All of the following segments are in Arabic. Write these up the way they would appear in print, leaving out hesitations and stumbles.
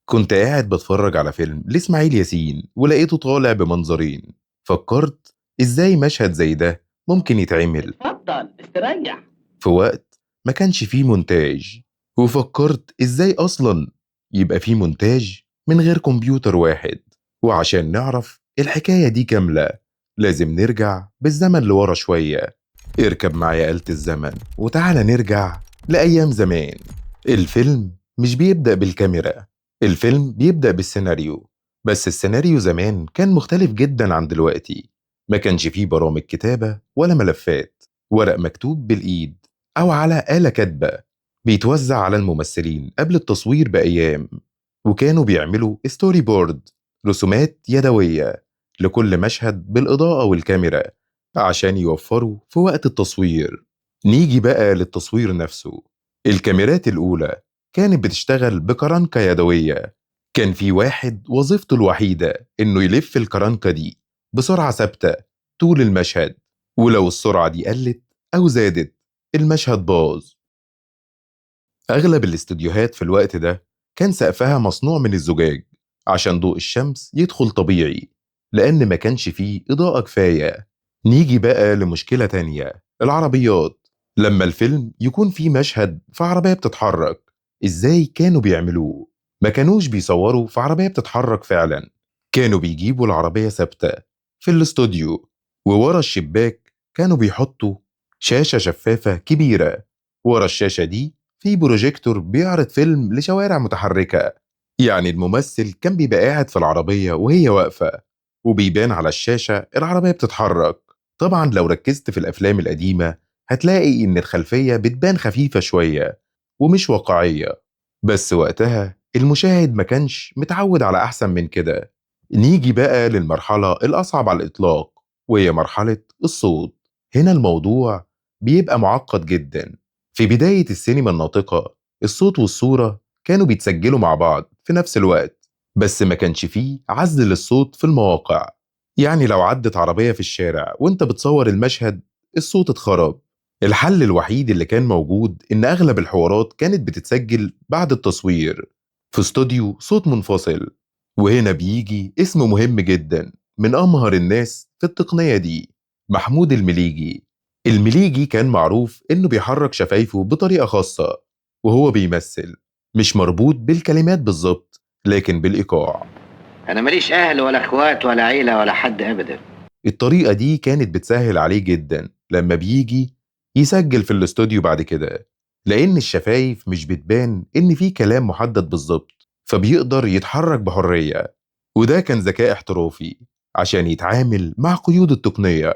كنت قاعد بتفرج على فيلم لإسماعيل ياسين ولقيته طالع بمنظرين. فكرت إزاي مشهد زي ده ممكن يتعمل اتفضل استريح. في وقت ما كانش فيه مونتاج. وفكرت إزاي أصلا يبقى فيه مونتاج من غير كمبيوتر واحد. وعشان نعرف الحكاية دي كاملة لازم نرجع بالزمن لورا شوية. اركب معايا آلة الزمن وتعالى نرجع لأيام زمان. الفيلم مش بيبدأ بالكاميرا، الفيلم بيبدأ بالسيناريو. بس السيناريو زمان كان مختلف جدا عن دلوقتي. ما كانش فيه برامج كتابة ولا ملفات، ورق مكتوب بالإيد أو على آلة كاتبة بيتوزع على الممثلين قبل التصوير بأيام. وكانوا بيعملوا ستوري بورد، رسومات يدوية لكل مشهد بالإضاءة والكاميرا عشان يوفروا في وقت التصوير. نيجي بقى للتصوير نفسه. الكاميرات الأولى كانت بتشتغل بكرنكة يدوية. كان في واحد وظيفته الوحيدة إنه يلف الكرنكة دي بسرعة ثابتة طول المشهد، ولو السرعة دي قلت أو زادت المشهد باظ. أغلب الاستوديوهات في الوقت ده كان سقفها مصنوع من الزجاج عشان ضوء الشمس يدخل طبيعي، لأن ما كانش فيه إضاءة كفاية. نيجي بقى لمشكلة تانية، العربيات. لما الفيلم يكون فيه مشهد في عربية بتتحرك، إزاي كانوا بيعملوه؟ ما كانوش بيصوروا في عربية بتتحرك فعلا، كانوا بيجيبوا العربية ثابتة في الاستوديو، وورا الشباك كانوا بيحطوا شاشة شفافة كبيرة. ورا الشاشة دي في بروجيكتور بيعرض فيلم لشوارع متحركة. يعني الممثل كان بيبقى قاعد في العربية وهي واقفة، وبيبان على الشاشة العربية بتتحرك. طبعا لو ركزت في الأفلام القديمة هتلاقي إن الخلفية بتبان خفيفة شوية ومش واقعية، بس وقتها المشاهد ما كانش متعود على أحسن من كده. نيجي بقى للمرحلة الأصعب على الإطلاق، وهي مرحلة الصوت. هنا الموضوع بيبقى معقد جدا. في بداية السينما الناطقة الصوت والصورة كانوا بيتسجلوا مع بعض في نفس الوقت، بس ما كانش فيه عزل للصوت في المواقع. يعني لو عدت عربية في الشارع وانت بتصور المشهد الصوت اتخرب. الحل الوحيد اللي كان موجود إن أغلب الحوارات كانت بتتسجل بعد التصوير في استوديو صوت منفصل. وهنا بيجي اسم مهم جدا من أمهر الناس في التقنية دي، محمود المليجي. المليجي كان معروف إنه بيحرك شفايفه بطريقة خاصة وهو بيمثل، مش مربوط بالكلمات بالظبط لكن بالإيقاع. انا ماليش اهل ولا اخوات ولا عيله ولا حد ابدا. الطريقة دي كانت بتسهل عليه جدا لما بيجي يسجل في الاستوديو بعد كده، لأن الشفايف مش بتبان إن في كلام محدد بالظبط، فبيقدر يتحرك بحرية. وده كان ذكاء احترافي عشان يتعامل مع قيود التقنية.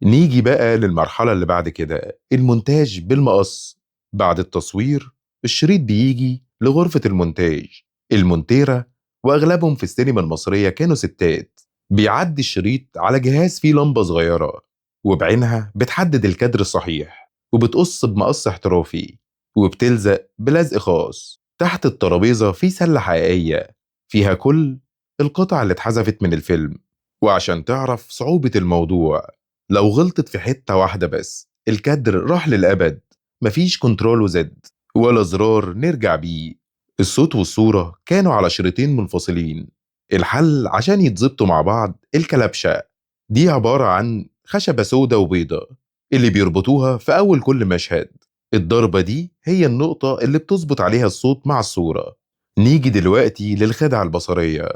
نيجي بقى للمرحلة اللي بعد كده، المونتاج بالمقص. بعد التصوير الشريط بيجي لغرفة المونتاج، المونتيرة، وأغلبهم في السينما المصرية كانوا ستات. بيعدي الشريط على جهاز فيه لمبة صغيرة وبعينها بتحدد الكادر الصحيح، وبتقص بمقص احترافي، وبتلزق بلزق خاص. تحت الترابيزة في سلة حقيقية فيها كل القطع اللي اتحذفت من الفيلم. وعشان تعرف صعوبة الموضوع، لو غلطت في حتة واحدة بس الكادر راح للأبد، مفيش كنترول وزد ولا زرار نرجع بيه. الصوت والصورة كانوا على شريطين منفصلين. الحل عشان يتظبطوا مع بعض الكلبشة، دي عبارة عن خشبة سودة وبيضة اللي بيربطوها في أول كل مشهد. الضربة دي هي النقطة اللي بتظبط عليها الصوت مع الصورة. نيجي دلوقتي للخدعة البصرية،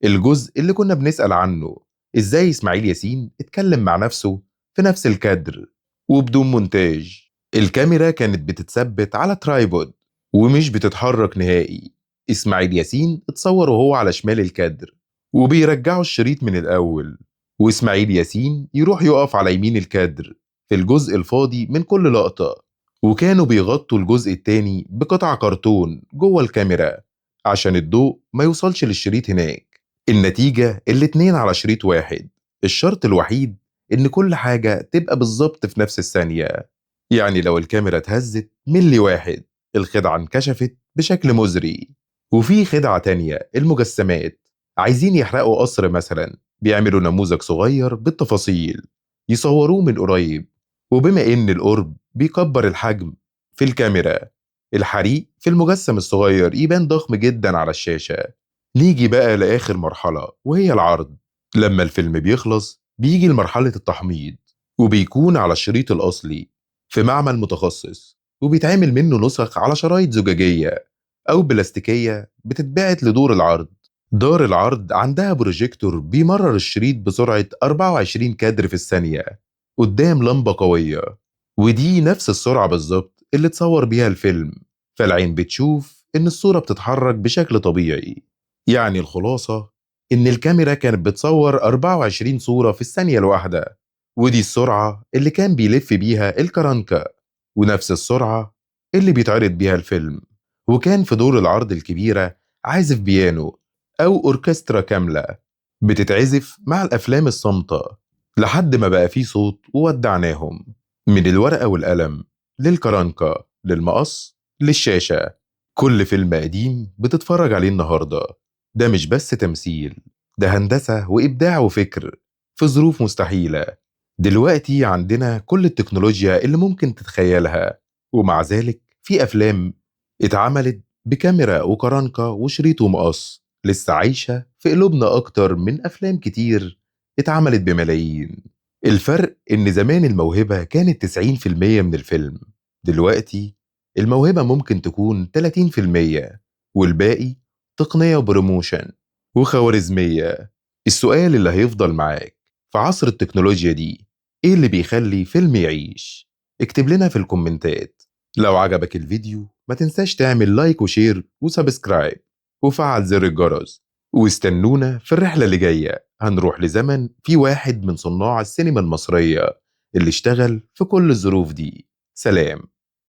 الجزء اللي كنا بنسأل عنه، إزاي إسماعيل ياسين اتكلم مع نفسه في نفس الكادر وبدون مونتاج. الكاميرا كانت بتتثبت على ترايبود ومش بتتحرك نهائي. إسماعيل ياسين اتصور وهو على شمال الكادر وبيرجعوا الشريط من الأول، وإسماعيل ياسين يروح يقف على يمين الكادر في الجزء الفاضي من كل لقطة. وكانوا بيغطوا الجزء التاني بقطع كرتون جوه الكاميرا عشان الضوء ما يوصلش للشريط هناك. النتيجة الاتنين على شريط واحد. الشرط الوحيد إن كل حاجة تبقى بالظبط في نفس الثانية. يعني لو الكاميرا اتهزت ملي واحد الخدعة انكشفت بشكل مزري. وفي خدعة تانية، المجسمات. عايزين يحرقوا قصر مثلا، بيعملوا نموذج صغير بالتفاصيل يصوروه من قريب، وبما إن القرب بيكبر الحجم في الكاميرا، الحريق في المجسم الصغير يبان ضخم جدا على الشاشة. نيجي بقى لآخر مرحلة وهي العرض. لما الفيلم بيخلص بيجي لمرحلة التحميض، وبيكون على الشريط الأصلي في معمل متخصص، وبيتعمل منه نسخ على شرايط زجاجية أو بلاستيكية بتتبعت لدور العرض. دار العرض عندها بروجيكتور بيمرر الشريط بسرعة 24 كادر في الثانية قدام لمبة قوية، ودي نفس السرعة بالظبط اللي تصور بيها الفيلم، فالعين بتشوف إن الصورة بتتحرك بشكل طبيعي. يعني الخلاصة إن الكاميرا كانت بتصور 24 صورة في الثانية الواحدة، ودي السرعة اللي كان بيلف بيها الكرنكة، ونفس السرعة اللي بيتعرض بيها الفيلم. وكان في دور العرض الكبيرة عازف بيانو أو أوركسترا كاملة بتتعزف مع الأفلام الصامتة لحد ما بقى فيه صوت، وودعناهم من الورقة والقلم للكرنكة للمقص للشاشة. كل فيلم قديم بتتفرج عليه النهاردة ده مش بس تمثيل، ده هندسة وإبداع وفكر في ظروف مستحيلة. دلوقتي عندنا كل التكنولوجيا اللي ممكن تتخيلها، ومع ذلك في أفلام اتعملت بكاميرا وكرنكة وشريط ومقص لسه عايشة في قلوبنا أكتر من أفلام كتير اتعملت بملايين. الفرق إن زمان الموهبة كانت 90% من الفيلم، دلوقتي الموهبة ممكن تكون 30%، والباقي تقنية وبروموشن وخوارزمية. السؤال اللي هيفضل معاك في عصر التكنولوجيا دي، ايه اللي بيخلي فيلم يعيش؟ اكتب لنا في الكومنتات. لو عجبك الفيديو ما تنساش تعمل لايك وشير وسبسكرايب وفعل زر الجرس، واستنونا في الرحلة اللي جاية. هنروح لزمن في واحد من صناع السينما المصرية اللي اشتغل في كل الظروف دي. سلام.